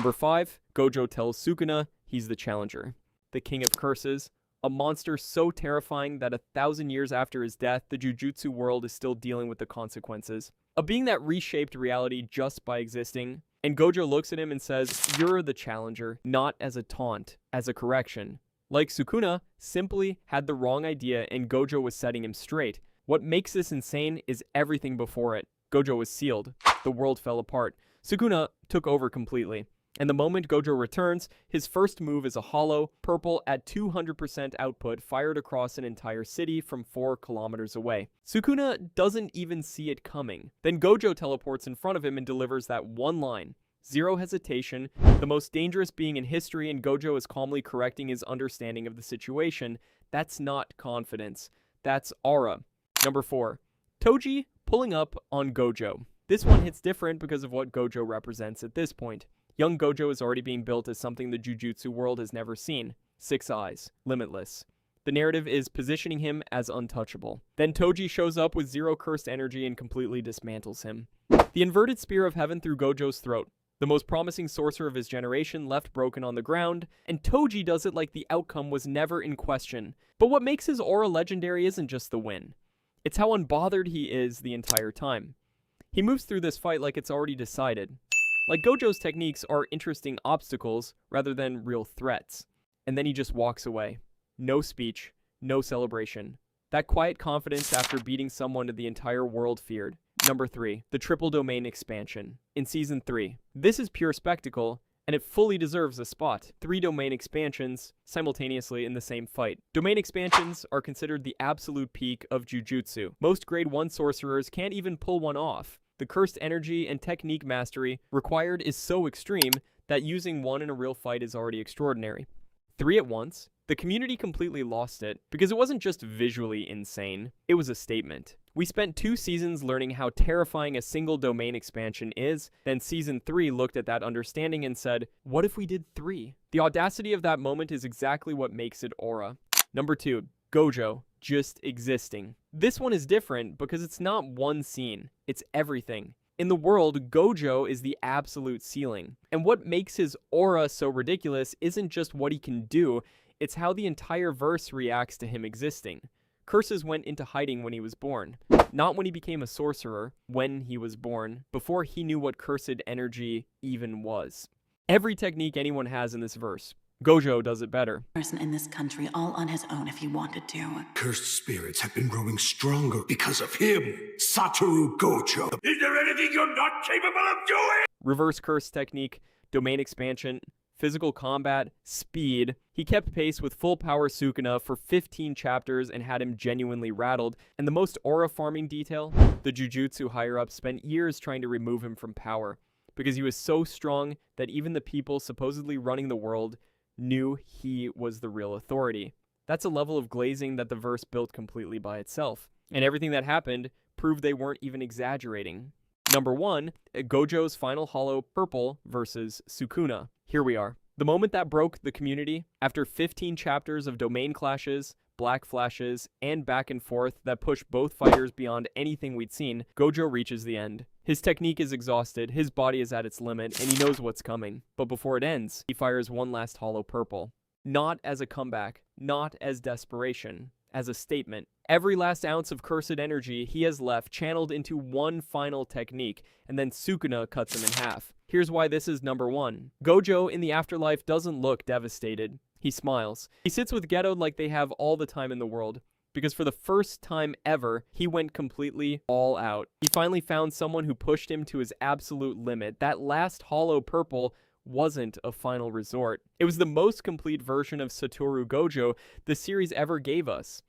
Number 5, Gojo tells Sukuna he's the challenger, the king of curses, a monster so terrifying that 1,000 years after his death, the Jujutsu world is still dealing with the consequences. A being that reshaped reality just by existing. And Gojo looks at him and says, "You're the challenger," not as a taunt, as a correction. Like Sukuna, simply had the wrong idea and Gojo was setting him straight. What makes this insane is everything before it. Gojo was sealed. The world fell apart. Sukuna took over completely. And the moment Gojo returns, his first move is a hollow, purple at 200% output fired across an entire city from 4 kilometers away. Sukuna doesn't even see it coming. Then Gojo teleports in front of him and delivers that one line. Zero hesitation, the most dangerous being in history, and Gojo is calmly correcting his understanding of the situation. That's not confidence. That's aura. Number 4. Toji pulling up on Gojo. This one hits different because of what Gojo represents at this point. Young Gojo is already being built as something the Jujutsu world has never seen. 6 eyes. Limitless. The narrative is positioning him as untouchable. Then Toji shows up with 0 cursed energy and completely dismantles him. The inverted spear of heaven through Gojo's throat. The most promising sorcerer of his generation left broken on the ground, and Toji does it like the outcome was never in question. But what makes his aura legendary isn't just the win. It's how unbothered he is the entire time. He moves through this fight like it's already decided. Like Gojo's techniques are interesting obstacles rather than real threats. And then he just walks away. No speech, no celebration. That quiet confidence after beating someone the entire world feared. Number 3, the triple domain expansion. In Season 3, this is pure spectacle, and it fully deserves a spot. 3 domain expansions simultaneously in the same fight. Domain expansions are considered the absolute peak of Jujutsu. Most grade 1 sorcerers can't even pull one off. The cursed energy and technique mastery required is so extreme that using one in a real fight is already extraordinary. 3 at once. The community completely lost it because it wasn't just visually insane, it was a statement. We spent 2 seasons learning how terrifying a single domain expansion is, then Season 3 looked at that understanding and said, what if we did 3? The audacity of that moment is exactly what makes it aura. Number 2, Gojo, just existing. This one is different because it's not one scene, it's everything. In the world, Gojo is the absolute ceiling. And what makes his aura so ridiculous isn't just what he can do, it's how the entire verse reacts to him existing. Curses went into hiding when he was born. Not when he became a sorcerer, when he was born, before he knew what cursed energy even was. Every technique anyone has in this verse, Gojo does it better. Person in this country all on his own if he wanted to. Cursed spirits have been growing stronger because of him, Satoru Gojo. Is there anything you're not capable of doing? Reverse curse technique, domain expansion, physical combat, speed. He kept pace with full power Sukuna for 15 chapters and had him genuinely rattled. And the most aura farming detail, the Jujutsu higher-ups spent years trying to remove him from power because he was so strong that even the people supposedly running the world knew he was the real authority. That's a level of glazing that the verse built completely by itself. And everything that happened proved they weren't even exaggerating. Number 1, Gojo's final hollow purple versus Sukuna. Here we are. The moment that broke the community, after 15 chapters of domain clashes, black flashes, and back and forth that pushed both fighters beyond anything we'd seen, Gojo reaches the end. His technique is exhausted, his body is at its limit, and he knows what's coming. But before it ends, he fires one last hollow purple. Not as a comeback, not as desperation, as a statement. Every last ounce of cursed energy he has left channeled into one final technique, and then Sukuna cuts him in half. Here's why this is number 1. Gojo in the afterlife doesn't look devastated. He smiles. He sits with Geto like they have all the time in the world, because for the first time ever, he went completely all out. He finally found someone who pushed him to his absolute limit. That last hollow purple wasn't a final resort. It was the most complete version of Satoru Gojo the series ever gave us.